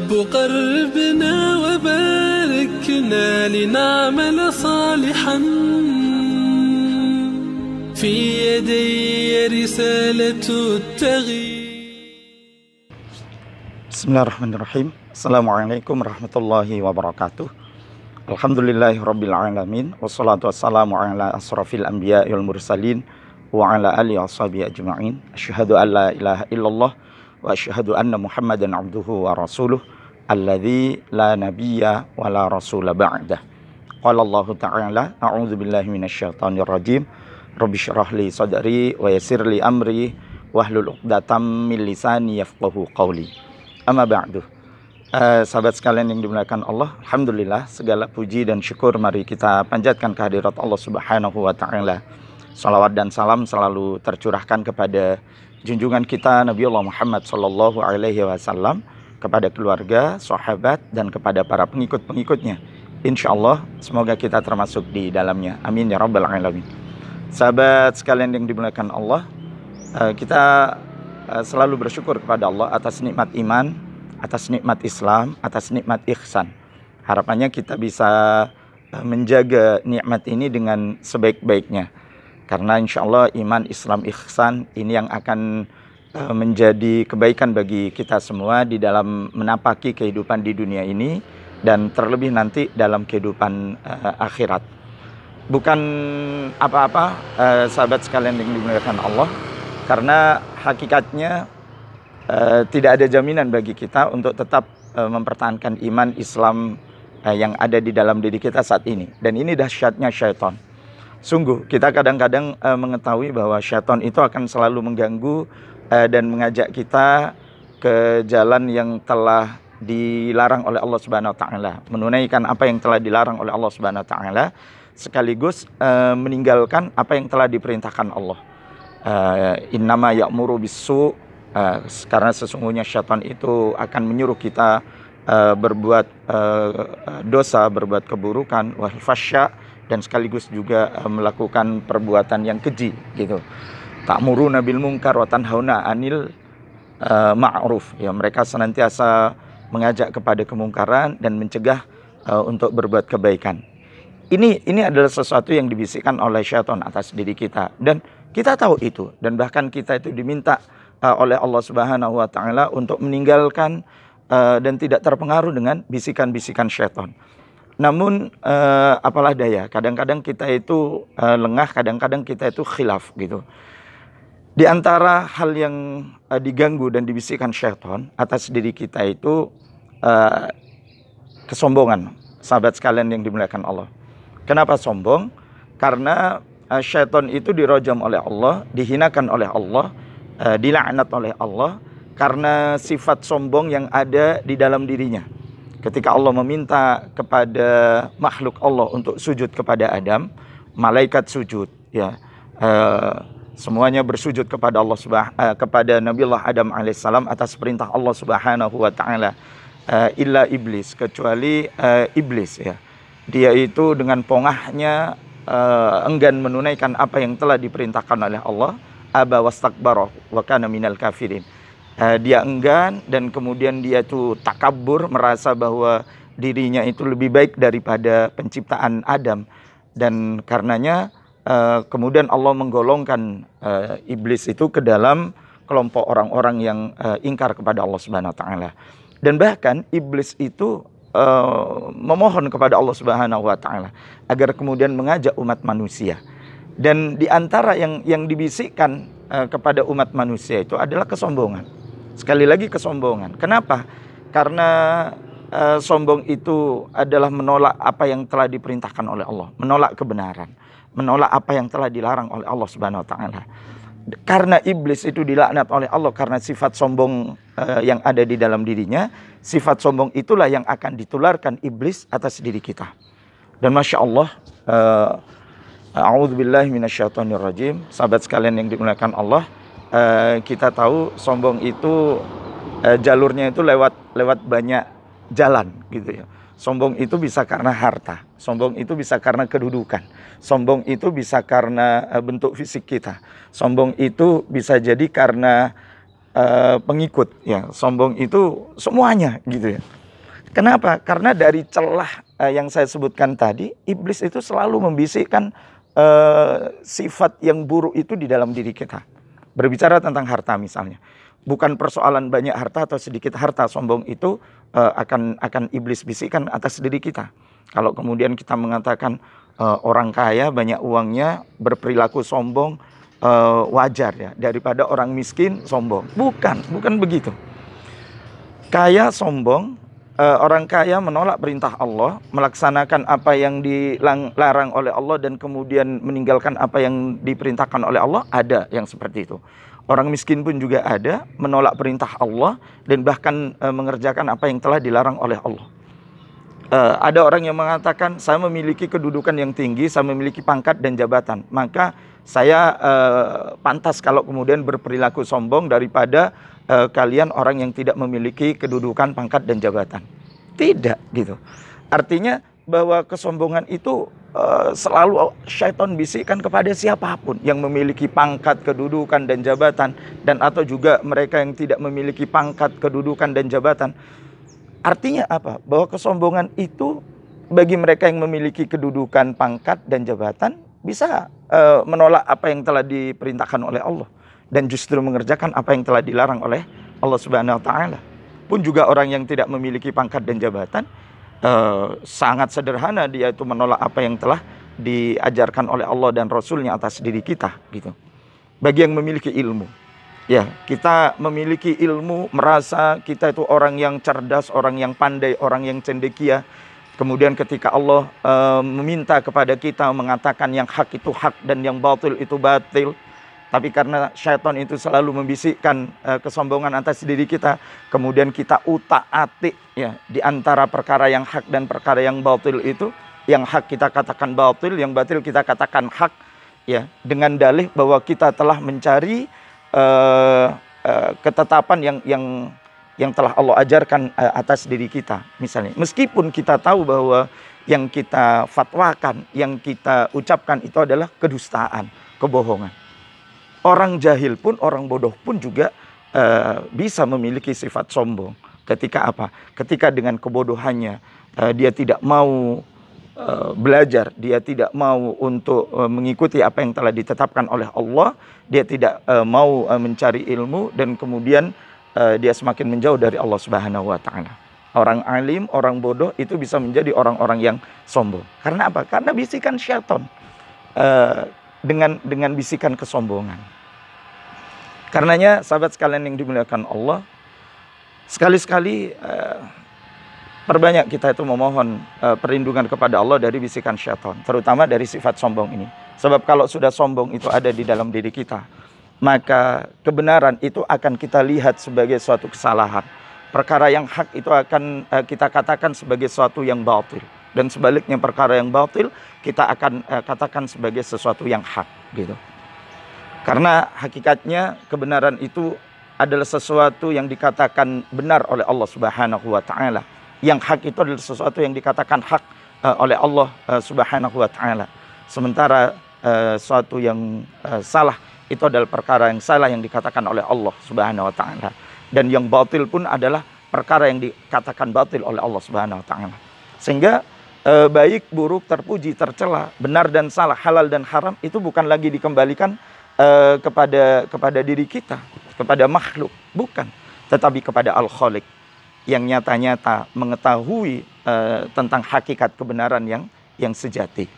رب قربنا وباركنا لنعمل صالحا في يدي رسالة التغيير. بسم الله الرحمن الرحيم. Assalamualaikum warahmatullahi wabarakatuh. Alhamdulillahi rabbil alamin. Wassalatu wassalamu ala asrafil anbiya wal mursalin wa ala alihi washabihi ajma'in. Asyhadu an la ilaha illallah wa asyhadu anna Muhammadan abduhu wa rasuluh alladzi la nabiyya wa la rasula ba'dah. Qala Allah ta'ala, a'udzu billahi minasyaitonir rajim. Rabbi shrah li sadri wa yassir li amri wahlul 'uqdatam min lisani yafqahu qawli. Amma ba'du. Sahabat sekalian yang dimuliakan Allah, alhamdulillah segala puji dan syukur mari kita panjatkan kehadirat Allah Subhanahu wa taala. Salawat dan salam selalu tercurahkan kepada junjungan kita Nabiullah Muhammad sallallahu alaihi wasallam, kepada keluarga, sahabat dan kepada para pengikut-pengikutnya. Insyaallah semoga kita termasuk di dalamnya. Amin ya rabbal alamin. Sahabat sekalian yang dimuliakan Allah, kita selalu bersyukur kepada Allah atas nikmat iman, atas nikmat Islam, atas nikmat ihsan. Harapannya kita bisa menjaga nikmat ini dengan sebaik-baiknya. Karena insya Allah iman, Islam, ihsan ini yang akan menjadi kebaikan bagi kita semua di dalam menapaki kehidupan di dunia ini dan terlebih nanti dalam kehidupan akhirat. Bukan apa-apa sahabat sekalian yang dimuliakan Allah, karena hakikatnya tidak ada jaminan bagi kita untuk tetap mempertahankan iman Islam yang ada di dalam diri kita saat ini. Dan ini dahsyatnya syaitan. Sungguh kita kadang-kadang mengetahui bahwa syaitan itu akan selalu mengganggu dan mengajak kita ke jalan yang telah dilarang oleh Allah Subhanahu wa taala, menunaikan apa yang telah dilarang oleh Allah Subhanahu wa taala, sekaligus meninggalkan apa yang telah diperintahkan Allah. Innama ya'muru bis-su', karena sesungguhnya syaitan itu akan menyuruh kita berbuat dosa, berbuat keburukan, wal fasya, dan sekaligus juga melakukan perbuatan yang keji gitu. Ta'muruna bil munkar wa tanhauna 'anil ma'ruf. Ya, mereka senantiasa mengajak kepada kemungkaran dan mencegah untuk berbuat kebaikan. Ini adalah sesuatu yang dibisikkan oleh syaitan atas diri kita, dan kita tahu itu, dan bahkan kita itu diminta oleh Allah Subhanahu wa taala untuk meninggalkan dan tidak terpengaruh dengan bisikan-bisikan syaitan. Namun apalah daya, kadang-kadang kita itu lengah, kadang-kadang kita itu khilaf gitu. Di antara hal yang diganggu dan dibisikkan syaitan atas diri kita itu kesombongan, sahabat sekalian yang dimuliakan Allah. Kenapa sombong? Karena syaitan itu dirajam oleh Allah, dihinakan oleh Allah, dilaknat oleh Allah karena sifat sombong yang ada di dalam dirinya. Ketika Allah meminta kepada makhluk Allah untuk sujud kepada Adam, malaikat sujud, ya, semuanya bersujud kepada Allah kepada Nabiullah Adam alaihissalam atas perintah Allah Subhanahu wa taala, illa iblis, kecuali iblis, ya. Dia itu dengan pongahnya enggan menunaikan apa yang telah diperintahkan oleh Allah. Aba wastakbara wa kana minal kafirin. Dia enggan dan kemudian dia itu takabur, merasa bahwa dirinya itu lebih baik daripada penciptaan Adam, dan karenanya kemudian Allah menggolongkan iblis itu ke dalam kelompok orang-orang yang ingkar kepada Allah Subhanahu wa taala. Dan bahkan iblis itu memohon kepada Allah Subhanahu wa taala agar kemudian mengajak umat manusia. Dan di antara yang dibisikkan kepada umat manusia itu adalah kesombongan. Sekali lagi kesombongan. Kenapa? Karena sombong itu adalah menolak apa yang telah diperintahkan oleh Allah, menolak kebenaran, menolak apa yang telah dilarang oleh Allah Subhanahu wa taala. Karena iblis itu dilaknat oleh Allah karena sifat sombong yang ada di dalam dirinya, sifat sombong itulah yang akan ditularkan iblis atas diri kita. Dan Masya Allah, a'udzubillahi minasyaitonir rajim, sahabat sekalian yang dimuliakan Allah, kita tahu sombong itu jalurnya itu lewat banyak jalan gitu ya. Sombong itu bisa karena harta, sombong itu bisa karena kedudukan, sombong itu bisa karena bentuk fisik kita, sombong itu bisa jadi karena pengikut, ya. Sombong itu semuanya gitu ya. Kenapa? Karena dari celah yang saya sebutkan tadi, iblis itu selalu membisikkan sifat yang buruk itu di dalam diri kita. Berbicara tentang harta misalnya, bukan persoalan banyak harta atau sedikit harta, sombong itu akan iblis bisikkan atas diri kita. Kalau kemudian kita mengatakan orang kaya banyak uangnya berperilaku sombong, wajar ya, daripada orang miskin sombong. Bukan begitu. Kaya sombong, orang kaya menolak perintah Allah, melaksanakan apa yang dilarang oleh Allah dan kemudian meninggalkan apa yang diperintahkan oleh Allah, ada yang seperti itu. Orang miskin pun juga ada, menolak perintah Allah dan bahkan mengerjakan apa yang telah dilarang oleh Allah. Ada orang yang mengatakan, saya memiliki kedudukan yang tinggi, saya memiliki pangkat dan jabatan, maka saya pantas kalau kemudian berperilaku sombong daripada kalian orang yang tidak memiliki kedudukan, pangkat dan jabatan. Tidak gitu. Artinya bahwa kesombongan itu selalu syaitan bisikkan kepada siapapun yang memiliki pangkat, kedudukan dan jabatan, dan atau juga mereka yang tidak memiliki pangkat, kedudukan dan jabatan. Artinya apa? Bahwa kesombongan itu bagi mereka yang memiliki kedudukan, pangkat, dan jabatan bisa menolak apa yang telah diperintahkan oleh Allah dan justru mengerjakan apa yang telah dilarang oleh Allah Subhanahu wa taala. Pun juga orang yang tidak memiliki pangkat dan jabatan sangat sederhana, dia itu menolak apa yang telah diajarkan oleh Allah dan Rasulnya atas diri kita gitu. Bagi yang memiliki ilmu, ya, kita memiliki ilmu, merasa kita itu orang yang cerdas, orang yang pandai, orang yang cendekia. Kemudian ketika Allah meminta kepada kita mengatakan yang hak itu hak dan yang batil itu batil, tapi karena syaitan itu selalu membisikkan kesombongan atas diri kita, kemudian kita utak-atik ya di antara perkara yang hak dan perkara yang batil itu. Yang hak kita katakan batil, yang batil kita katakan hak, ya, dengan dalih bahwa kita telah mencari ketetapan yang telah Allah ajarkan atas diri kita misalnya. Meskipun kita tahu bahwa yang kita fatwakan, yang kita ucapkan itu adalah kedustaan, kebohongan. Orang jahil pun, orang bodoh pun juga bisa memiliki sifat sombong. Ketika apa? Ketika dengan kebodohannya dia tidak mau belajar, dia tidak mau untuk mengikuti apa yang telah ditetapkan oleh Allah, dia tidak mau mencari ilmu, dan kemudian dia semakin menjauh dari Allah Subhanahu wa taala. Orang alim, orang bodoh itu bisa menjadi orang-orang yang sombong. Karena apa? Karena bisikan syaitan, dengan bisikan kesombongan. Karenanya sahabat sekalian yang dimuliakan Allah, sekali-sekali perbanyak kita itu memohon perlindungan kepada Allah dari bisikan syaitan, terutama dari sifat sombong ini. Sebab kalau sudah sombong itu ada di dalam diri kita, maka kebenaran itu akan kita lihat sebagai suatu kesalahan. Perkara yang hak itu akan kita katakan sebagai sesuatu yang batil, dan sebaliknya perkara yang batil kita akan katakan sebagai sesuatu yang hak gitu. Karena hakikatnya kebenaran itu adalah sesuatu yang dikatakan benar oleh Allah Subhanahu wa taala. Yang hak itu adalah sesuatu yang dikatakan hak oleh Allah Subhanahu wa taala. Sementara sesuatu yang salah itu adalah perkara yang salah yang dikatakan oleh Allah Subhanahu wa taala. Dan yang batil pun adalah perkara yang dikatakan batil oleh Allah Subhanahu wa taala. Sehingga baik, buruk, terpuji, tercela, benar dan salah, halal dan haram itu bukan lagi dikembalikan kepada diri kita, kepada makhluk, bukan, tetapi kepada Al-Khaliq yang nyata-nyata mengetahui tentang hakikat kebenaran yang sejati.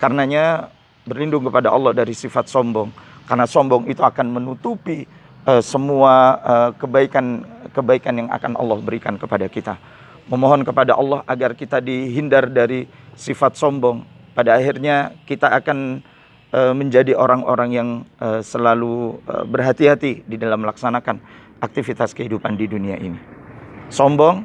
Karenanya berlindung kepada Allah dari sifat sombong, karena sombong itu akan menutupi semua kebaikan yang akan Allah berikan kepada kita. Memohon kepada Allah agar kita dihindar dari sifat sombong. Pada akhirnya kita akan menjadi orang-orang yang selalu berhati-hati di dalam melaksanakan aktivitas kehidupan di dunia ini. Sombong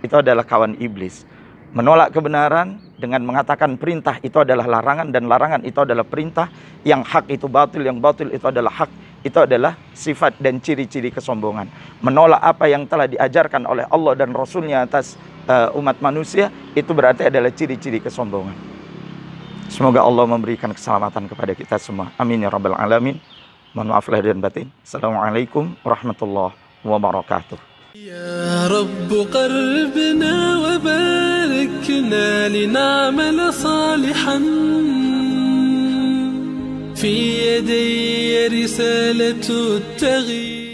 itu adalah kawan iblis. Menolak kebenaran dengan mengatakan perintah itu adalah larangan, dan larangan itu adalah perintah. Yang hak itu batil, yang batil itu adalah hak. Itu adalah sifat dan ciri-ciri kesombongan. Menolak apa yang telah diajarkan oleh Allah dan Rasulnya atas umat manusia, itu berarti adalah ciri-ciri kesombongan. Semoga Allah memberikan keselamatan kepada kita semua. Amin ya rabbal alamin. Mohon maaf lahir dan batin. Assalamualaikum warahmatullahi wabarakatuh. يا رب قربنا وباركنا لنعمل صالحا، في يدي رسالة التغيير.